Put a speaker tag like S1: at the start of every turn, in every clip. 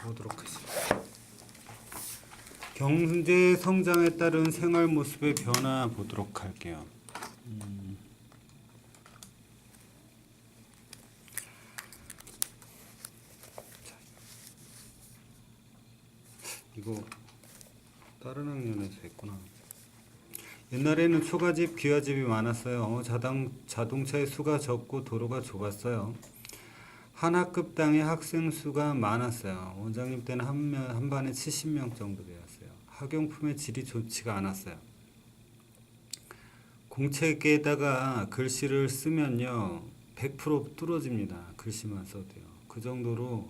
S1: 보도록 하겠습니다. 경제 성장에 따른 생활 모습의 변화 보도록 할게요. 이거 다른 학년에서 했구나. 옛날에는 초가집, 귀하집이 많았어요. 자동차의 수가 적고 도로가 좁았어요. 한 학급당의 학생 수가 많았어요. 원장님 때는 한 반에 70명 정도 되었어요. 학용품의 질이 좋지가 않았어요. 공책에다가 글씨를 쓰면요 100% 뚫어집니다. 글씨만 써도요. 그 정도로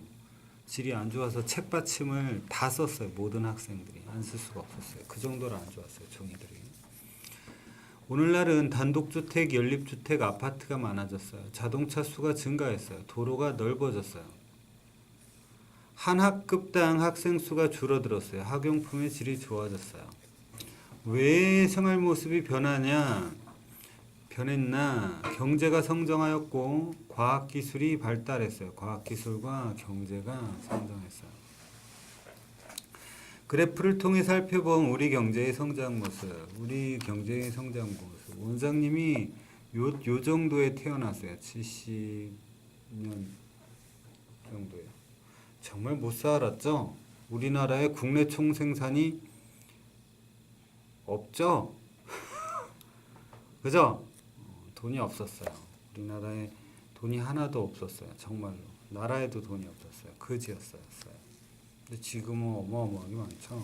S1: 질이 안 좋아서 책받침을 다 썼어요. 모든 학생들이 안 쓸 수가 없었어요. 그 정도로 안 좋았어요. 종이들이. 오늘날은 단독주택, 연립주택, 아파트가 많아졌어요. 자동차 수가 증가했어요. 도로가 넓어졌어요. 한 학급당 학생 수가 줄어들었어요. 학용품의 질이 좋아졌어요. 왜 생활 모습이 변했나? 경제가 성장하였고 과학기술이 발달했어요. 과학기술과 경제가 성장했어요. 그래프를 통해 살펴본 우리 경제의 성장 모습. 원장님이 요 정도에 태어났어요. 70년 정도에. 정말 못 살았죠? 우리나라의 국내 총생산이 없죠? 그죠? 돈이 없었어요. 우리나라에 돈이 하나도 없었어요. 정말로. 나라에도 돈이 없었어요. 거지였어요. 근데 지금은 어마어마하게 많죠.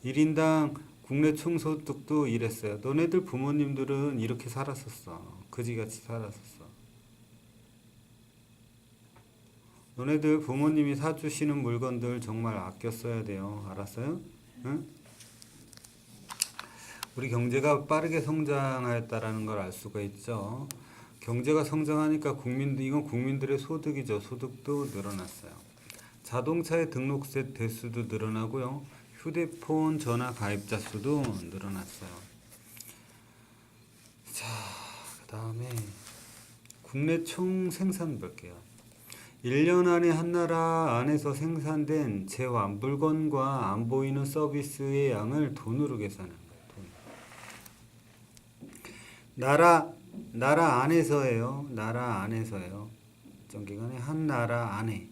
S1: 1인당 국내 총소득도 이랬어요. 너네들 부모님들은 이렇게 살았었어. 거지같이 살았었어. 너네들 부모님이 사주시는 물건들 정말 아껴 써야 돼요. 알았어요? 응? 우리 경제가 빠르게 성장하였다라는 걸 알 수가 있죠. 경제가 성장하니까 이건 국민들의 소득이죠. 소득도 늘어났어요. 자동차의 등록세 대수도 늘어나고요. 휴대폰 전화 가입자 수도 늘어났어요. 자, 그 다음에 국내 총 생산 볼게요. 1년 안에 한 나라 안에서 생산된 재화, 물건과 안 보이는 서비스의 양을 돈으로 계산하는 거예요. 나라 안에서예요. 나라 안에서예요. 정기간에 한 나라 안에.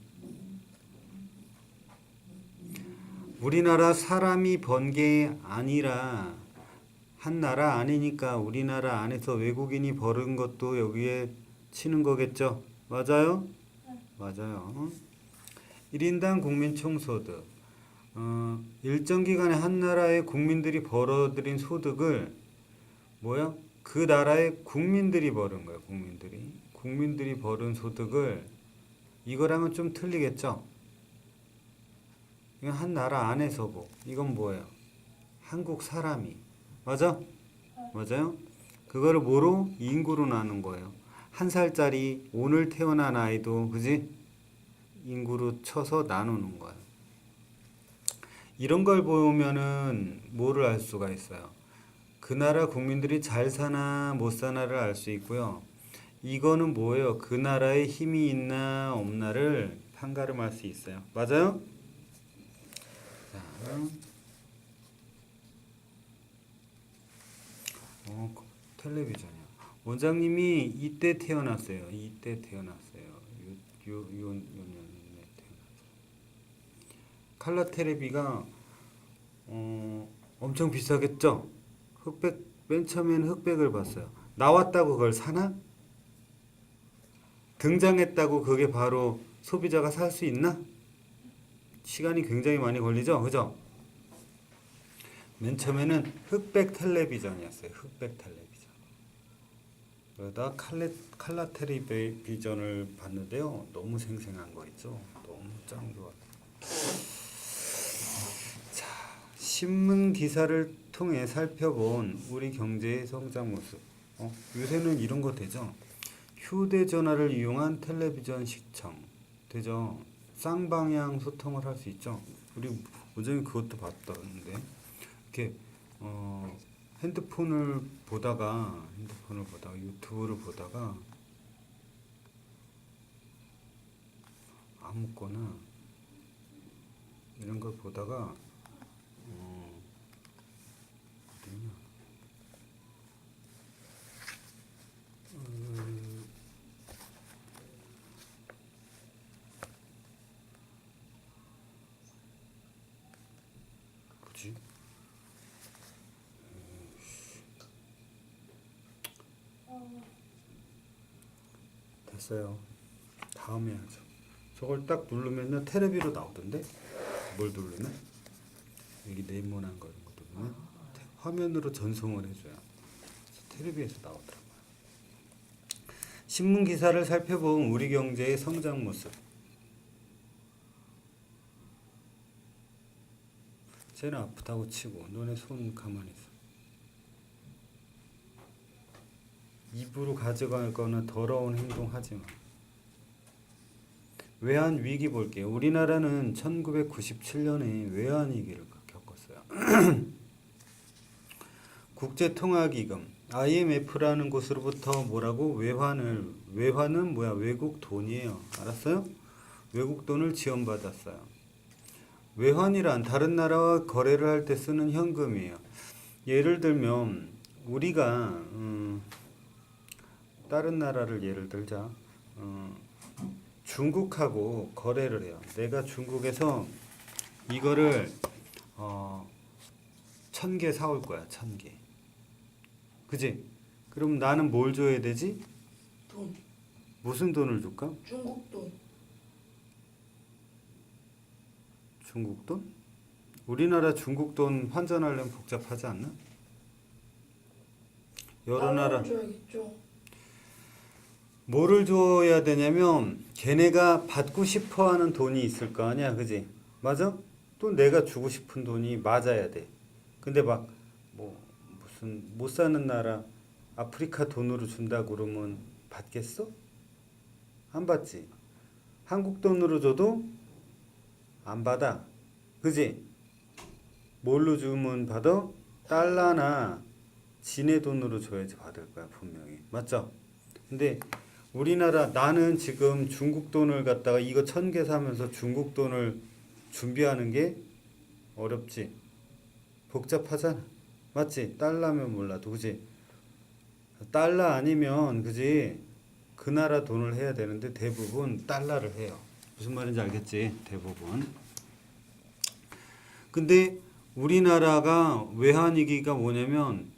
S1: 우리나라 사람이 번 게 아니라 한 나라 안이니까 우리나라 안에서 외국인이 벌은 것도 여기에 치는 거겠죠. 맞아요? 맞아요. 1인당 국민 총소득. 일정 기간에 한 나라의 국민들이 벌어들인 소득을 그 나라의 국민들이 벌은 거예요. 국민들이 벌은 소득을 이거랑은 좀 틀리겠죠. 이건 한 나라 안에서고 이건 뭐예요? 한국 사람이. 맞아? 맞아요? 그거를 뭐로? 인구로 나눈 거예요. 한 살짜리 오늘 태어난 아이도 그지? 인구로 쳐서 나누는 거예요. 이런 걸 보면은 뭐를 알 수가 있어요? 그 나라 국민들이 잘 사나 못 사나를 알 수 있고요. 이거는 뭐예요? 그 나라에 힘이 있나 없나를 판가름할 수 있어요. 맞아요? 텔레비전이요. 원장님이 이때 태어났어요. 요 년에 태어났어요. 칼라 테레비가 엄청 비싸겠죠? 맨 처음에는 흑백을 봤어요. 나왔다고 그걸 사나? 등장했다고 그게 바로 소비자가 살 수 있나? 시간이 굉장히 많이 걸리죠? 그죠? 맨 처음에는 흑백 텔레비전이었어요. 흑백 텔레비전. 그러다 칼라 텔레비전을 봤는데요. 너무 생생한 거 있죠? 너무 짱 좋아. 자, 신문 기사를 통해 살펴본 우리 경제의 성장 모습. 요새는 이런 거 되죠? 휴대전화를 이용한 텔레비전 시청. 되죠? 쌍방향 소통을 할 수 있죠? 우리 오전에 그것도 봤던데. 이렇게, 핸드폰을 보다가 유튜브를 보다가 아무거나 이런 걸 보다가 어디냐? 뭐지? 됐어요. 다음에 하죠. 저걸 딱 누르면요 테레비로 나오던데? 뭘 누르면? 여기 네모난 거 이런 거 누르면 화면으로 전송을 해줘요. 테레비에서 나오더라고요. 신문 기사를 살펴본 우리 경제의 성장 모습. 쟤는 아프다고 치고 너네 손 가만히 있어. 입으로 가져가거나 더러운 행동 하지 마. 외환 위기 볼게요. 우리나라는 1997년에 외환 위기를 겪었어요. 국제통화기금 IMF라는 곳으로부터 뭐라고 외환은 뭐야? 외국 돈이에요. 알았어요? 외국 돈을 지원받았어요. 외환이란 다른 나라와 거래를 할 때 쓰는 현금이에요. 예를 들면 우리가 다른 나라를 예를 들자. 중국하고 거래를 해요. 내가 중국에서 이거를 1000개 사올 거야. 1000개. 그지? 그럼 나는 뭘 줘야 되지?
S2: 돈.
S1: 무슨 돈을 줄까?
S2: 중국 돈.
S1: 중국 돈? 우리나라 중국 돈 환전하려면 복잡하지 않나? 여러 나라
S2: 줘야겠죠.
S1: 뭐를 줘야 되냐면 걔네가 받고 싶어 하는 돈이 있을 거 아니야. 그지? 맞아? 또 내가 주고 싶은 돈이 맞아야 돼. 근데 막 뭐 무슨 못 사는 나라 아프리카 돈으로 준다 그러면 받겠어? 안 받지. 한국 돈으로 줘도 안 받아. 그지? 뭘로 주면 받아? 달러나 지네 돈으로 줘야지 받을 거야 분명히. 맞죠? 근데 우리나라 나는 지금 중국 돈을 갖다가 이거 1000개 사면서 중국 돈을 준비하는 게 어렵지. 복잡하잖아. 맞지? 달러면 몰라도 그지? 달러 아니면 그지? 그 나라 돈을 해야 되는데 대부분 달러를 해요. 무슨 말인지 알겠지? 대부분. 근데 우리나라가 외환위기가 뭐냐면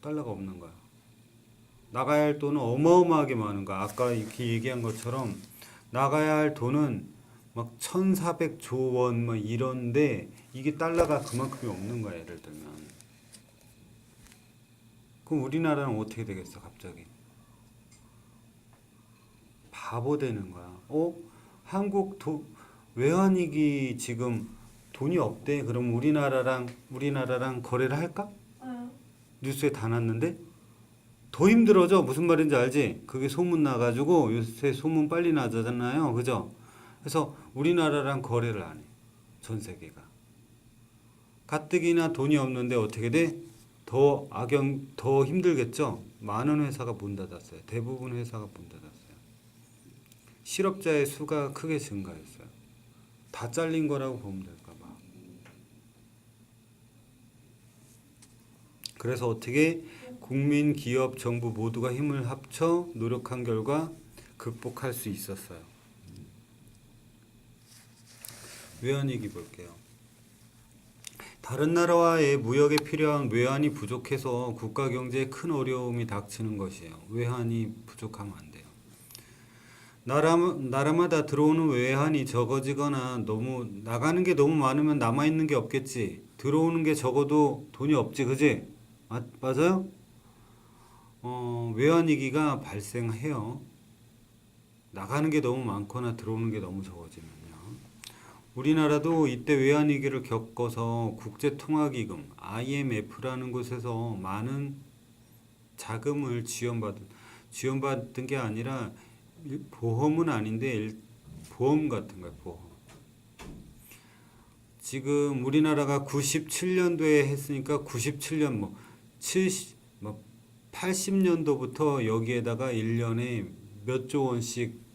S1: 달러가 없는 거야. 나가야 할 돈은 어마어마하게 많은 거야. 아까 이렇게 얘기한 것처럼 나가야 할 돈은 막 1400조 원 막 이런데 이게 달러가 그만큼이 없는 거야. 예를 들면. 그럼 우리나라는 어떻게 되겠어 갑자기? 바보 되는 거야. 한국 외환위기 지금 돈이 없대. 그럼 우리나라랑 거래를 할까? 뉴스에 다 났는데 더 힘들어져. 무슨 말인지 알지? 그게 소문 나가지고 요새 소문 빨리 나잖아요. 그죠? 그래서 우리나라랑 거래를 안 해. 전 세계가. 가뜩이나 돈이 없는데 어떻게 돼? 더 힘들겠죠? 많은 회사가 문 닫았어요. 대부분 회사가 문 닫았어요. 실업자의 수가 크게 증가했어요. 다 잘린 거라고 보면 될까 봐. 그래서 어떻게 국민, 기업, 정부 모두가 힘을 합쳐 노력한 결과 극복할 수 있었어요. 외환위기 볼게요. 다른 나라와의 무역에 필요한 외환이 부족해서 국가 경제에 큰 어려움이 닥치는 것이에요. 외환이 부족하면 안 돼요. 나라마다 들어오는 외환이 적어지거나 나가는 게 너무 많으면 남아있는 게 없겠지. 들어오는 게 적어도 돈이 없지. 그지? 맞아요? 외환위기가 발생해요. 나가는 게 너무 많거나 들어오는 게 너무 적어지면요. 우리나라도 이때 외환위기를 겪어서 국제통화기금 IMF라는 곳에서 많은 자금을 지원받은 게 아니라 보험은 아닌데 보험 같은 거예요. 보험. 지금 우리나라가 97년도에 했으니까 97년 80년도부터 여기에다가 1년에 몇 조 원씩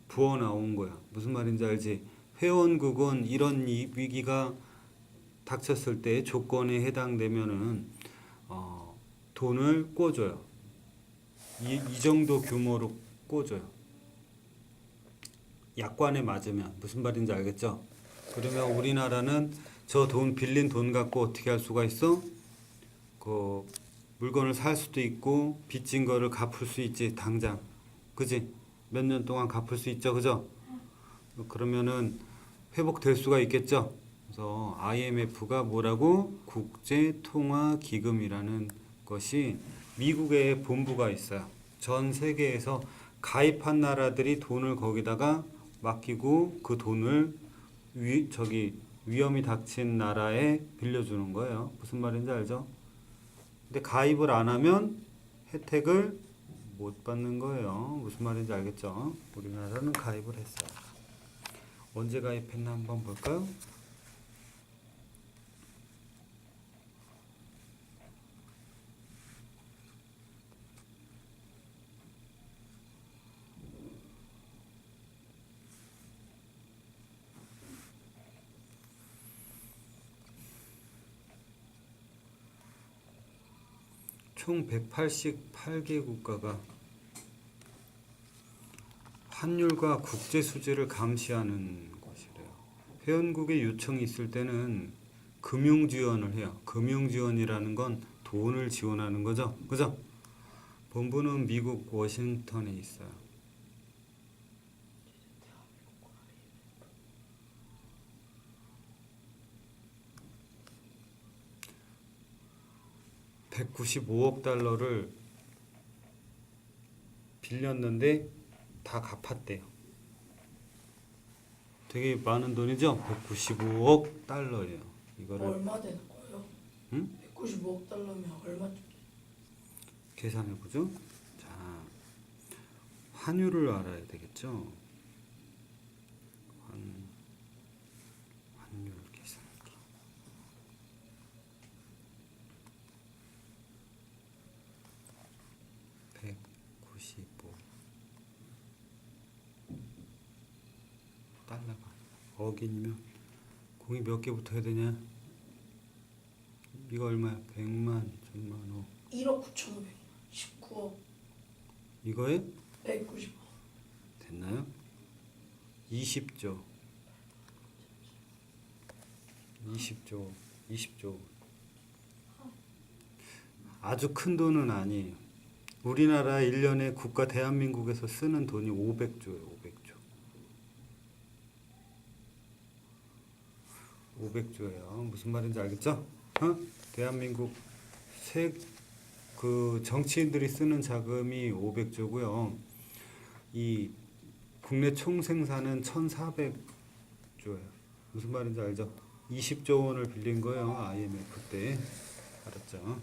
S1: 부어 나온 거야. 무슨 말인지 알지? 회원국은 이런 위기가 닥쳤을 때 조건에 해당되면은 돈을 꿔줘요. 이 정도 규모로 꿔줘요. 약관에 맞으면 무슨 말인지 알겠죠? 그러면 우리나라는 저 돈 빌린 돈 갖고 어떻게 할 수가 있어? 그 물건을 살 수도 있고 빚진 거를 갚을 수 있지 당장. 그지? 몇 년 동안 갚을 수 있죠. 그죠? 그러면은 회복될 수가 있겠죠. 그래서 IMF가 뭐라고? 국제통화기금이라는 것이 미국에 본부가 있어요. 전 세계에서 가입한 나라들이 돈을 거기다가 맡기고 그 돈을 위험이 닥친 나라에 빌려주는 거예요. 무슨 말인지 알죠? 근데 가입을 안 하면 혜택을 못 받는 거예요. 무슨 말인지 알겠죠? 우리나라는 가입을 했어요. 언제 가입했나 한번 볼까요? 총 188개 국가가 환율과 국제 수지를 감시하는 것이래요. 회원국의 요청이 있을 때는 금융 지원을 해요. 금융 지원이라는 건 돈을 지원하는 거죠. 그죠? 본부는 미국 워싱턴에 있어요. $195억 빌렸는데 다 갚았대요. 되게 많은 돈이죠? $195억. 이거를
S2: 얼마 되는 거예요?
S1: 응?
S2: 195억 달러면 얼마죠?
S1: 계산해 보죠. 자, 환율을 알아야 되겠죠? 환율 계산기. $195 억이면 공이 몇 개 붙어야 되냐? 이거 얼마야? 100만, 1000만,
S2: 1억 9,500만 19억
S1: 이거에
S2: 195억
S1: 됐나요? 20조. 20조. 아주 큰 돈은 아니에요. 우리나라 1년에 국가 대한민국에서 쓰는 돈이 500조예요. 500조예요. 무슨 말인지 알겠죠? 대한민국 그 정치인들이 쓰는 자금이 500조고요. 이 국내 총생산은 1,400조예요. 무슨 말인지 알죠? 20조 원을 빌린 거예요. IMF 때. 알았죠?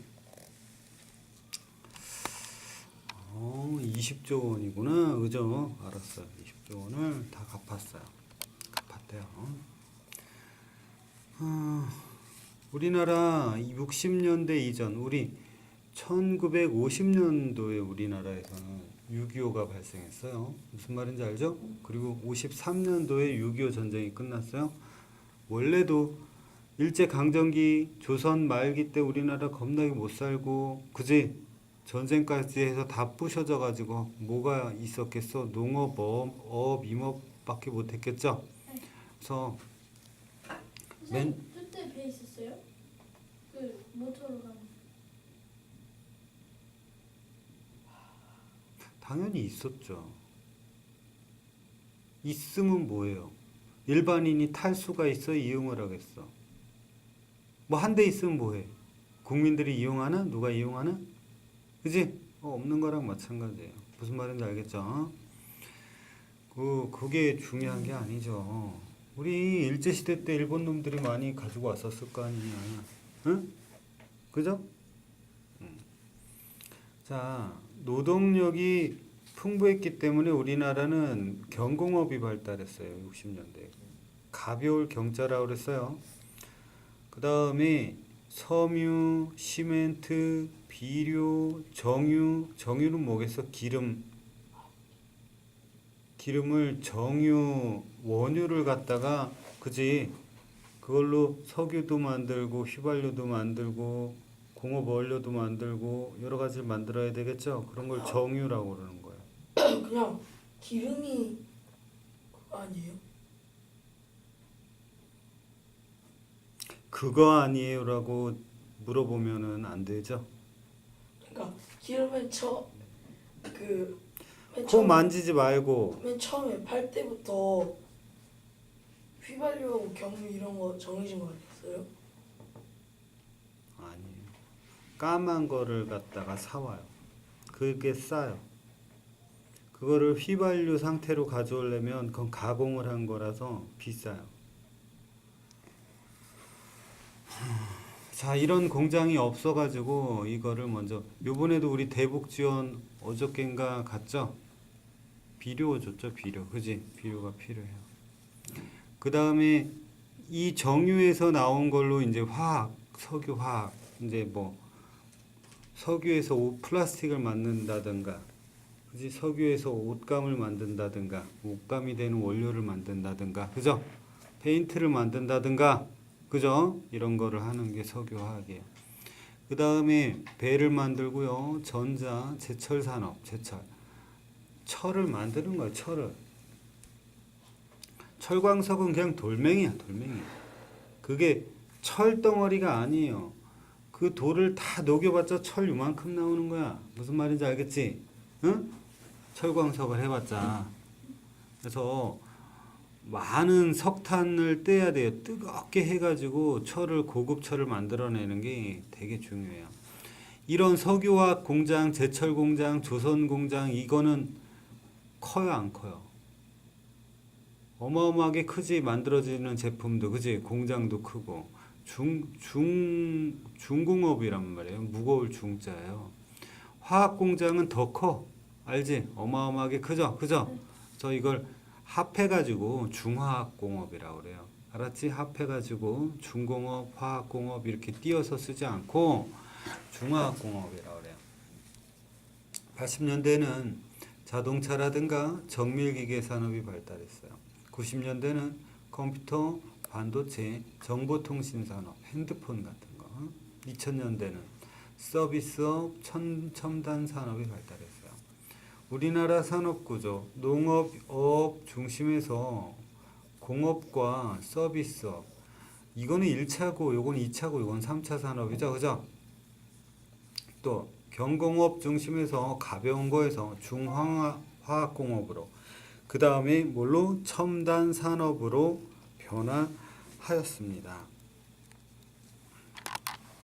S1: 20조 원이구나. 그죠? 알았어요. 20조 원을 다 갚았어요. 갚았대요. 우리나라 60년대 이전, 우리 1950년도에 우리나라에서는 6.25가 발생했어요. 무슨 말인지 알죠? 그리고 53년도에 6.25 전쟁이 끝났어요. 원래도 일제강점기 조선 말기 때 우리나라 겁나게 못 살고, 그지? 전쟁까지 해서 다 부셔져 가지고 뭐가 있었겠어? 농업, 어업, 임업밖에 못 했겠죠? 그래서
S3: 선생님 그때 배 있었어요? 그 모터로 가는.
S1: 당연히 있었죠. 있으면 뭐예요? 일반인이 탈 수가 있어? 이용을 하겠어? 뭐 한 대 있으면 뭐해? 국민들이 이용하나? 누가 이용하나? 그지? 없는 거랑 마찬가지예요. 무슨 말인지 알겠죠? 그게 중요한 게 아니죠. 우리 일제시대 때 일본 놈들이 많이 가지고 왔었을 거 아니냐. 응? 그죠? 자, 노동력이 풍부했기 때문에 우리나라는 경공업이 발달했어요. 60년대. 가벼울 경자라고 그랬어요. 그 다음에 섬유, 시멘트, 비료, 정유는 뭐겠어? 기름을 정유, 원유를 갖다가 그지? 그걸로 석유도 만들고 휘발유도 만들고 공업 원료도 만들고 여러 가지를 만들어야 되겠죠? 그런 걸 정유라고 그러는 거예요.
S2: 그냥 기름이 그거 아니에요?
S1: 그거 아니에요라고 물어보면은 안 되죠.
S2: 그러니까 기름을 맨
S1: 코 만지지 말고
S2: 맨 처음에 팔 때부터 휘발유하고 경유 이런 거 정해진 거 아니었어요?
S1: 아니에요. 까만 거를 갖다가 사와요. 그게 싸요. 그거를 휘발유 상태로 가져오려면 그건 가공을 한 거라서 비싸요. 자, 이런 공장이 없어가지고 이거를 먼저 요번에도 우리 대북 지원 어저께인가 갔죠? 비료 줬죠, 비료. 그지? 비료가 필요해요. 그 다음에 이 정유에서 나온 걸로 이제 화학, 석유 화학, 이제 뭐 석유에서 플라스틱을 만든다든가, 그지? 석유에서 옷감을 만든다든가, 옷감이 되는 원료를 만든다든가, 그죠? 페인트를 만든다든가, 그죠? 이런 거를 하는 게 석유 화학이에요. 그 다음에 배를 만들고요. 전자, 제철 산업, 제철. 철을 만드는 거예요, 철을. 철광석은 그냥 돌멩이야, 돌멩이. 그게 철덩어리가 아니에요. 그 돌을 다 녹여봤자 철 요만큼 나오는 거야. 무슨 말인지 알겠지? 응? 철광석을 해봤자. 그래서 많은 석탄을 떼야 돼요. 뜨겁게 해가지고 철을, 고급 철을 만들어내는 게 되게 중요해요. 이런 석유화학 공장, 제철 공장, 조선 공장, 이거는 커요, 안 커요? 어마어마하게 크지. 만들어지는 제품도, 그지? 공장도 크고. 중공업이란 말이에요. 무거울 중자예요. 화학 공장은 더 커. 알지? 어마어마하게 크죠? 그죠? 그래서 이걸 합해가지고 중화학공업이라고 그래요. 알았지? 합해가지고 중공업, 화학공업 이렇게 띄어서 쓰지 않고 중화학공업이라고 그래요. 80년대는 자동차라든가 정밀기계 산업이 발달했어요. 90년대는 컴퓨터, 반도체, 정보통신 산업, 핸드폰 같은 거. 2000년대는 서비스업, 첨단 산업이 발달했어요. 우리나라 산업구조, 농업 중심에서 공업과 서비스업, 이거는 1차고, 요건 2차고, 요건 3차 산업이죠. 그죠? 또 경공업 중심에서 가벼운 거에서 중화학공업으로, 그 다음에 뭘로? 첨단 산업으로 변화하였습니다.